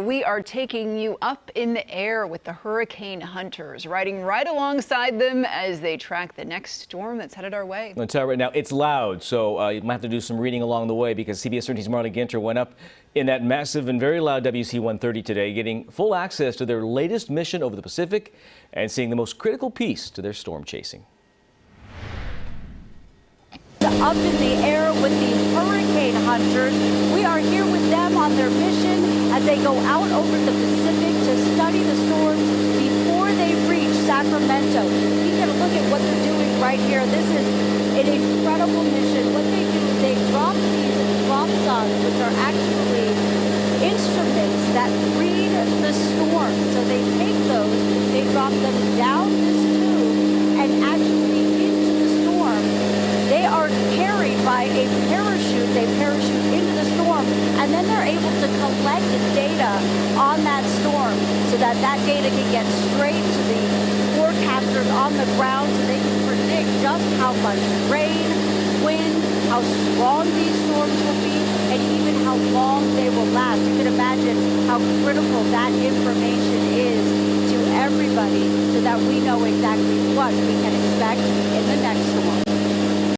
we are taking you up in the air with the hurricane hunters, riding right alongside them as they track the next storm that's headed our way. I'll tell you right now, it's loud, so you might have to do some reading along the way because CBS 13's Marley Ginter went up in that massive and very loud WC-130 today, getting full access to their latest mission over the Pacific and seeing the most critical piece to their storm chasing. Up in the air with the hurricane hunters. We are here with them on their mission as they go out over the Pacific to study the storms before they reach Sacramento. You can look at what they're doing right here. This is an incredible mission. What they do is they drop these dropsondes, which are actually instruments that read the storm. So they take those, they drop them down this tube, and actually into the storm. They are carried by a parachute. They parachute into the storm, and then they're able to collect data on that storm so that that data can get straight to the forecasters on the ground so they can predict just how much rain, wind, how strong these storms will be, and even how long they will last. You can imagine how critical that information is to everybody so that we know exactly what we can expect in the next storm.